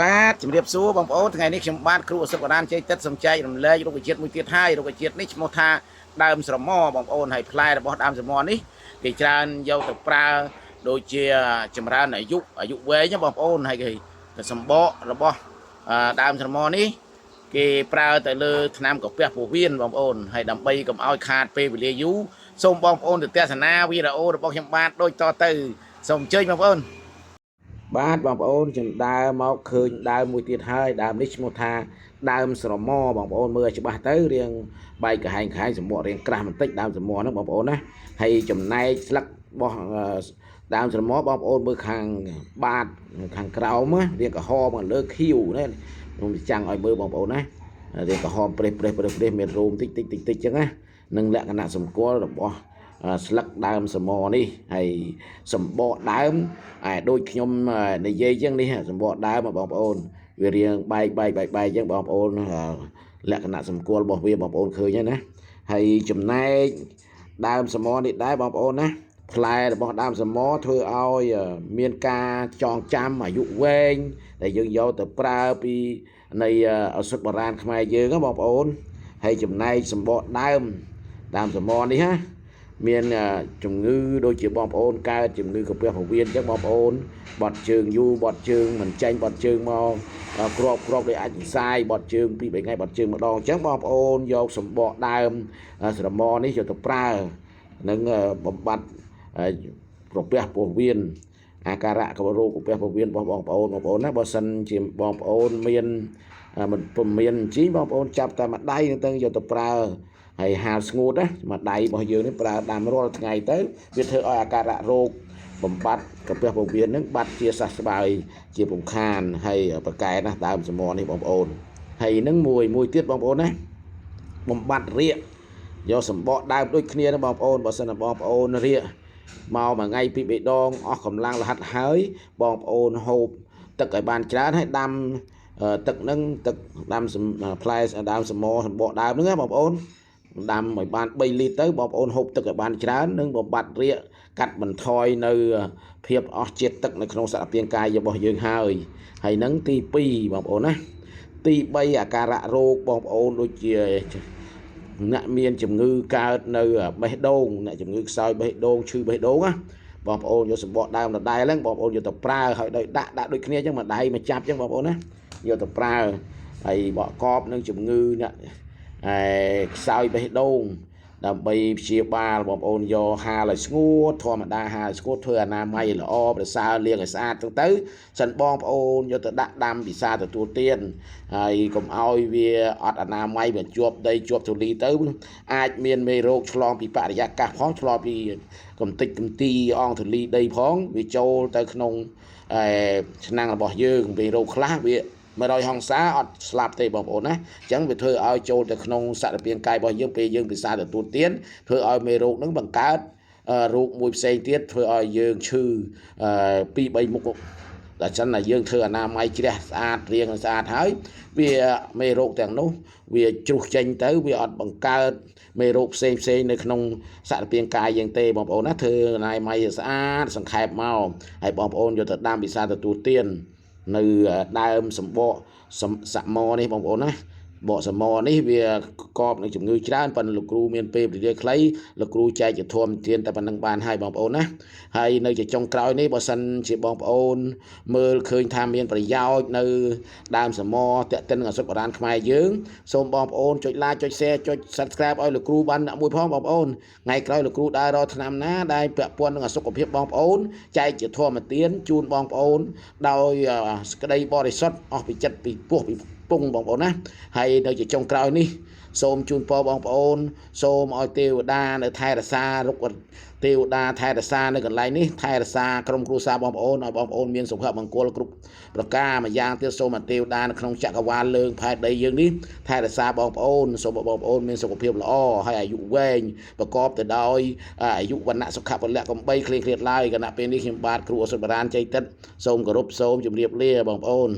បាទជំរាបសួរបងប្អូនថ្ងៃនេះខ្ញុំបាទគ្រូអសុបរានជ័យទឹកសំចែករំលែករុក្ខជាតិមួយទៀតហើយរុក្ខជាតិនេះឈ្មោះថាដើមស្រមោបងប្អូនហើយផ្លែរបស់ដើមស្រមោនេះគេច្រើនយកទៅប្រើដូចជាចម្រើនអាយុវែងបងប្អូនហើយគេសម្បករបស់ដើមស្រមោនេះគេប្រើទៅលើថ្នាំកាពះពោះវៀនបងប្អូនហើយដើម្បីកុំឲ្យខាតពេលវេលាយូរសូមបងប្អូនទស្សនាវីដេអូរបស់ខ្ញុំបាទដូចតទៅសូមអញ្ជើញបងប្អូនបាទបងប្អូនខ្ញុំដើរមកឃើញដើមមួយទៀតហើយដើមនេះឈ្មោះថាដើមស្រមោបងប្អូនមើលច្បាស់ទៅរៀងបែកកហែងសម្បករៀងក្រាស់បន្តិចដើមស្រមោហ្នឹងបងប្អូនណាហើយចំណែកស្លឹករបស់ដើមស្រមោបងប្អូនមើលខាងបាតខាងក្រោមរៀងក្រហមលើខៀវណាខ្ញុំចាំងឲ្យមើលបងប្អូនណារៀងក្រហមប្រេះមានរោមតិចចឹងណានឹងលក្ខណៈសម្គាល់របស់ស្លឹកដើមសមនេះហើយសម្បកដើមដូចខ្ញុំនិយាយចឹងនេះសម្បកដើមបងប្អូនវារៀងបែកចឹងបងប្អូនលក្ខណៈសម្គាល់របស់វាបងប្អូនឃើញហើយណាហើយចំណែកដើមសមនេះដែរបងប្អូនណាផ្លែរបស់ដើមសមធ្វើឲ្យមានការចងចាំអាយុវែងដែលយើងយកទៅប្រើពីនៃឱសថបុរាណខ្មែរយើងបងប្អូនហើយចំណែកសម្បកដើមសមនេះណាមានជំងឺដូចជាបងប្អូនកើតជំងឺកាពះពោះវៀនអញ្ចឹងបងប្អូនបត់ជើងយូរបត់ជើងមិនចាញ់បត់ជើងមកក្របដោយអាចផ្សាយបត់ជើង2-3ថ្ងៃបត់ជើងម្ដងអញ្ចឹងបងប្អូនយកសម្បកដើមស្រមនេះយកទៅប្រើនឹងបំបត្តិកាពះពោះវៀនអាការៈរោគកាពះពោះវៀនរបស់បងប្អូនណាបើសិនជាបងប្អូនមានមិនពុំមានជីបងប្អូនចាប់តែមួយដៃទៅយកទៅប្រើហើយហាលស្ងួតណាមួយដៃរបស់យើងនេះប្រើដាំរាល់ថ្ងៃទៅវាធ្វើឲ្យអាការៈរោគបំបត្តិកាពះពោះវៀននឹងបាត់ជាសះស្បើយជាពំខានហើយប្រកែណាដើមសមនេះបងប្អូនហើយនឹងមួយទៀតបងប្អូនណាបំបត្តិរាគយកសម្បកដើមដូចគ្នាណាបងប្អូនបើសិនណាបងប្អូនរាគមកមួយថ្ងៃពីរបីដងអស់កម្លាំងរហ័តហើយបងប្អូនហូបទឹកឲ្យបានច្រើនហើយដាំទឹកនឹងទឹកដាំផ្លែដើមសមសម្បកដើមហ្នឹងណាបងប្អូនដាំឲ្យបាន3លីត្រទៅបងប្អូនហូបទឹកឲ្យបានច្រើននិងបំបត្តិរាគកាត់បន្ថយនៅភាពអស់ជាតិទឹកនៅក្នុងសារពាង្គកាយរបស់យើងហើយនឹងទី2បងប្អូនណាទី3អាការៈរោគបងប្អូនដូចជាអ្នកមានជំងឺកើតនៅបេះដូងអ្នកជំងឺខ្សោយបេះដូងឈឺបេះដូងណាបងប្អូនយកសម្បកដើមដដែលហ្នឹងបងប្អូនយកទៅប្រើហើយដាក់ដូចគ្នាអញ្ចឹងមួយដៃមកចាប់អញ្ចឹងបងប្អូនណាយកទៅប្រើហើយបកកបនឹងជំងឺអ្នកខ្សោយបេះដូងដើម្បីព្យាបាលបងប្អូនយកហាលឲ្យស្ងួតធម្មតាហាលស្ងួតធ្វើអនាម័យល្អប្រសើរលាងឲ្យស្អាតទៅសិនបងប្អូនយកទៅដាក់ដាំពិសាទទួលទានហើយកុំឲ្យវាអត់អនាម័យវាជាប់ដីជាប់ធូលីទៅអាចមានមេរោគឆ្លងពីបរិយាកាសផងឆ្លងពីកំទេចកំទីអងធូលីដីផងវាចូលទៅក្នុងឆ្នាំងរបស់យើងមេរោគខ្លះវា100ហង្សាអត់ស្លាប់ទេបងប្អូនណាអញ្ចឹងវាធ្វើឲ្យចូលទៅក្នុងសារពាង្គកាយរបស់យើងពេលយើងពិសាទទួលទានធ្វើឲ្យមេរោគនឹងបង្កើតរោគមួយផ្សេងទៀតធ្វើឲ្យយើងឈឺ2-3មុខតែចឹងតែយើងធ្វើអនាម័យជ្រះស្អាតរៀងស្អាតហើយវាមេរោគទាំងនោះវាជ្រុះចេញទៅវាអត់បង្កើតមេរោគផ្សេងនៅក្នុងសារពាង្គកាយយើងទេបងប្អូនណាធ្វើអនាម័យស្អាតសង្ខេបមកហើយបងប្អូនយកទៅដាំពិសាទទួលទាននៅដើមសម្បកសមនេះបងប្អូនណាបកសមនេះវាកប់នឹងជំងឺច្រើនប៉ុន្តែលោកគ្រូមានពេលវេលាខ្លីលោកគ្រូចែកជាធម្មទានតែប៉ុណ្្នឹងបានហើយបងប្អូនណាហើយនៅជាចុងក្រោយនេះបើសិនជាបងប្អូនមើលឃើញថាមានប្រយោជន៍នៅដើមសមតេតិនឱសថបុរាណខ្មែរយើងសូមបងប្អូនចុច like ចុច share ចុច subscribe ឲ្យលោកគ្រូបានមួយផងបងប្អូនថ្ងៃក្រោយលោកគ្រូដើររកឆ្នាំណាដែលពាក់ព័ន្ធនឹងសុខភាពបងប្អូនចែកជាធម្មទានជូនបងប្អូនដោយសេចក្តីបរិសុទ្ធអស់ពីចិត្តពីពោះពីពងបងប្អូនណាហើយនៅជាចុងក្រោយនេះសូមជូនពរបងប្អូនសូមឲ្យទេវតានៅថែរក្សារុក្ខទេវតាថែរក្សានៅកន្លែងនេះថែរក្សាក្រុមគ្រួសារបងប្អូនឲ្យបងប្អូនមានសុខភាពមង្គលគ្រប់ប្រការម្យ៉ាងទៀតសូមឲ្យទេវតានៅក្នុងចក្រវាលលើផែនដីយើងនេះថែរក្សាបងប្អូនសូមឲ្យបងប្អូនមានសុខភាពល្អហើយអាយុវែងប្រកបទៅដោយអាយុវណ្ណៈសុខៈពលៈកំបីគ្លៀងគ្លាតឡើយគណៈពេលនេះខ្ញុំបាទគ្រូអសុតបរានជ័យទឹកសូមគោរពសូមជម្រាបលាបងប្អូន